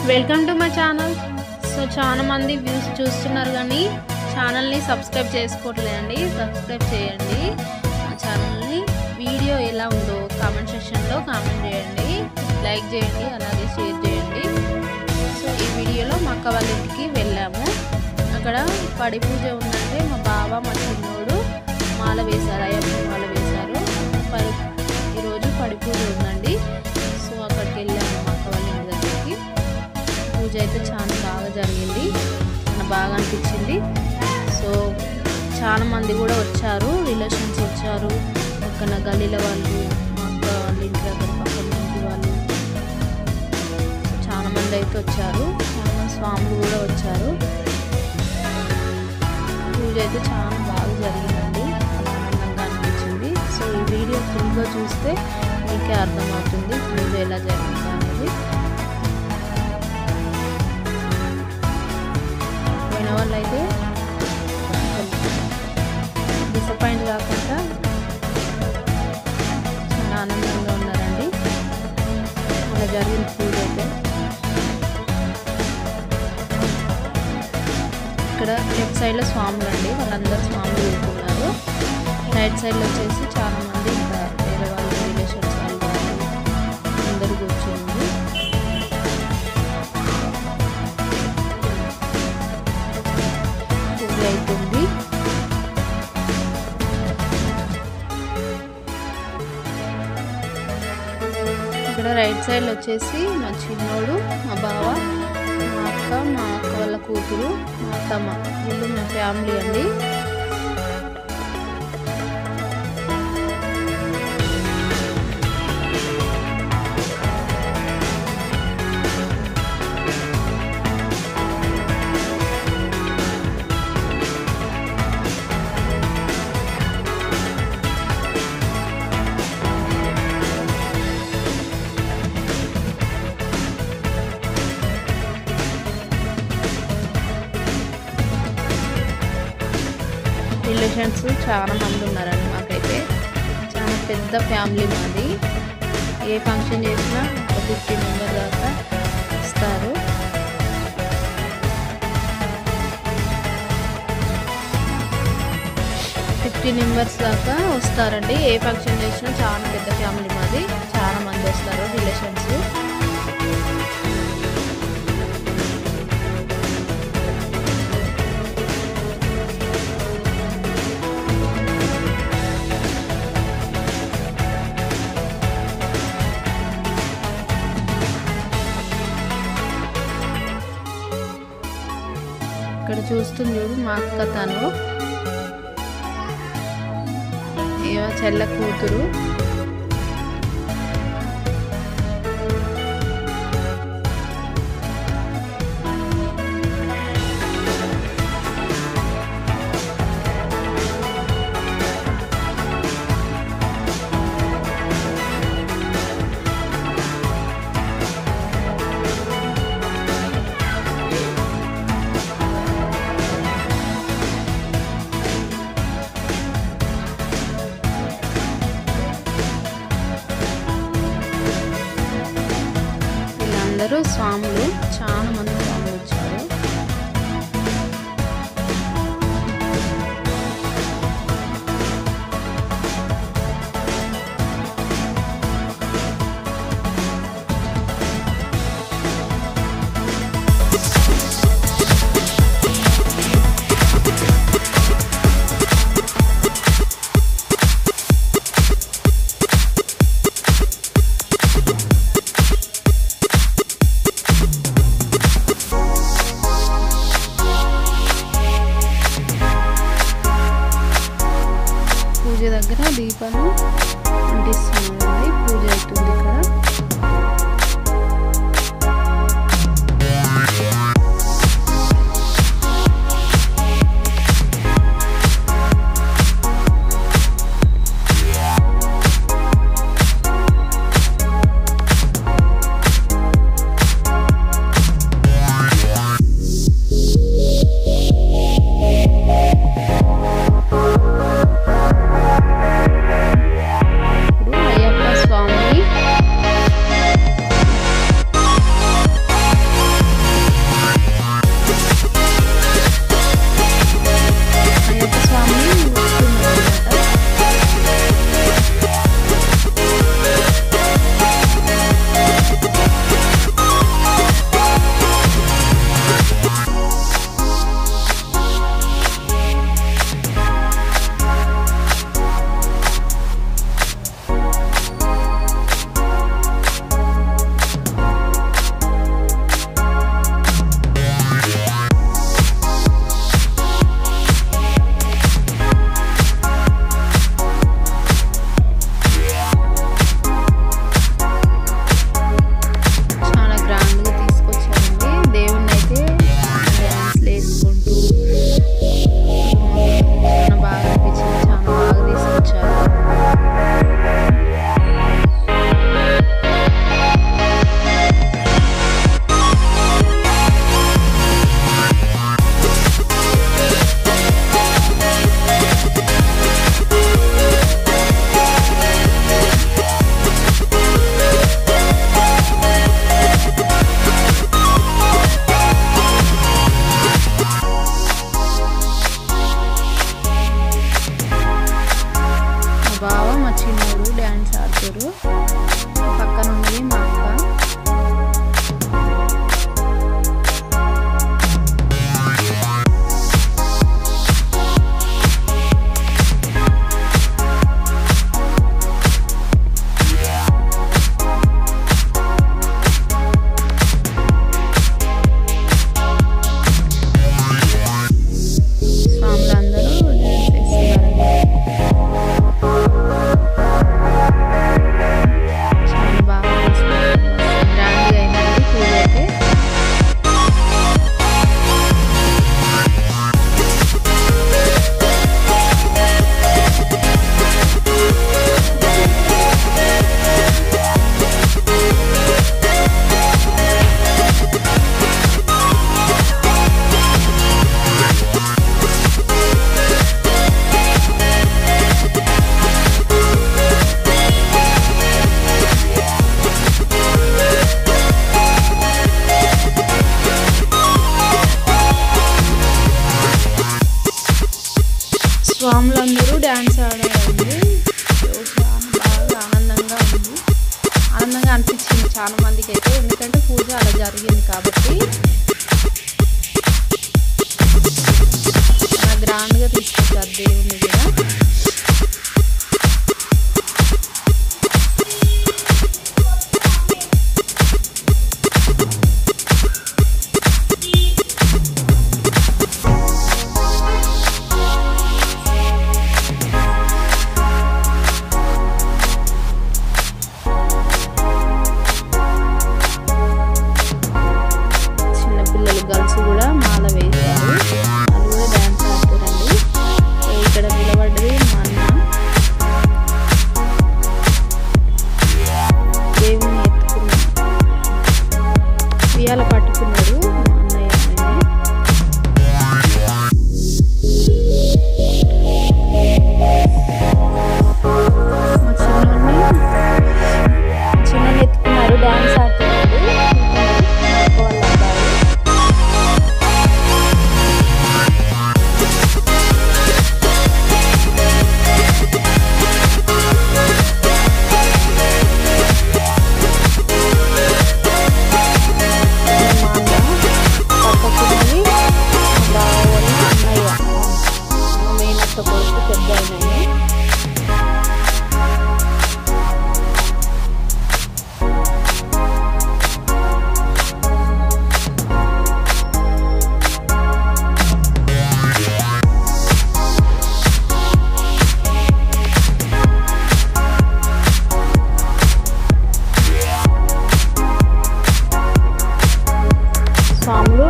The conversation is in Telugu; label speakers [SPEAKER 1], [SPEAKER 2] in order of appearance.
[SPEAKER 1] Welcome to my channel. So చాలా మంది వ్యూస్ చూస్తున్నారు కానీ ఛానల్ని సబ్స్క్రైబ్ చేసుకోవట్లేదండి. సబ్స్క్రైబ్ చేయండి మా ఛానల్ని. వీడియో ఎలా ఉందో కామెంట్ సెక్షన్లో కామెంట్ చేయండి, లైక్ చేయండి, అలాగే షేర్ చేయండి. సో ఈ వీడియోలో మా అక్క వాళ్ళ ఇంటికి వెళ్ళాము. అక్కడ పడి పూజ ఉందంటే మా బావ మా చిన్నోడు మాల వేశారు, అయ్యప్ప మాల వేశారు. ఈరోజు పడి పూజ ఉందండి. సో అక్కడికి వెళ్ళాము మా అక్క వాళ్ళ ఇంటి దగ్గరికి. పూజ అయితే చాలా బాగా జరిగింది, చాలా బాగా అనిపించింది. సో చాలా మంది కూడా వచ్చారు, రిలేషన్స్ వచ్చారు, పక్కన గల్లీల వాళ్ళు, మా అక్క వాళ్ళ ఇంటి దగ్గర పక్కన ఇంటి వాళ్ళు చాలా మంది అయితే వచ్చారు. చాలా స్వాములు కూడా వచ్చారు. పూజ అయితే చాలా బాగా జరిగిందండి, ఆనందంగా అనిపించింది. సో ఈ వీడియో ఫుల్గా చూస్తే మీకే అర్థమవుతుంది పూజ ఎలా జరిగింది అనేది. పోయిన వాళ్ళు అయితే డిసప్పాయింట్ కాకుండా చాలా ఆనందంగా ఉన్నారండి. అలా జరిగిన పూజ అయితే. ఇక్కడ లెఫ్ట్ సైడ్లో స్వాములు అండి, వాళ్ళందరూ స్వాములు వెళ్తున్నారు. రైట్ సైడ్లో వచ్చేసి చాలా మంది ఇంకా వేరే వాళ్ళు, రిలేషన్స్ వాళ్ళు అందరూ కూర్చోండి. పూజ అవుతుంది. ఇక్కడ రైట్ సైడ్లో వచ్చేసి మా చిన్నోడు, మా బావ, మా అక్క వాళ్ళ కూతురు, మా అత్తమ్మ, వీళ్ళు మా ఫ్యామిలీ అండి. రిలేషన్స్ చాలా మంది ఉన్నారండి. మాకైతే చాలా పెద్ద ఫ్యామిలీ మాది. ఏ ఫంక్షన్ చేసినా ఒక 50 మెంబర్స్ దాకా వస్తారు. దాకా వస్తారండి. ఏ ఫంక్షన్ చేసినా చాలా పెద్ద ఫ్యామిలీ మాది, చాలా మంది వస్తారు రిలేషన్స్. ఇక్కడ చూస్తుంది చూడు మా అక్క, తను ఏమో చెల్ల కూతురు. అందరూ స్వాములు, చాలా మంది స్వాములు వచ్చారు. స్వాములందరూ డ్యాన్స్ ఆడారండి. చాలా బాగా ఆనందంగా ఉంది, ఆనందంగా అనిపించింది చాలా మందికి అయితే, ఎందుకంటే పూజ అలా జరిగింది కాబట్టి. చాలా గ్రాండ్గా తీసుకొచ్చారు దేవుణ్ణి కూడా. గర్ల్స్ కూడా మాల వేశారు, వాళ్ళు కూడా డ్యాన్స్ ఆడుతారండి. ఇక్కడ నిలబడ్డది మా అన్న, దేవుని ఎత్తుకున్నాడు, ఉయ్యాల పట్టుకున్నాడు మా అన్నయ్య. మా చిన్న ఎత్తుకున్నారు, డ్యాన్స్ ఆడుతున్నాడు వాళ్ళ అబ్బాయి. స్వాములు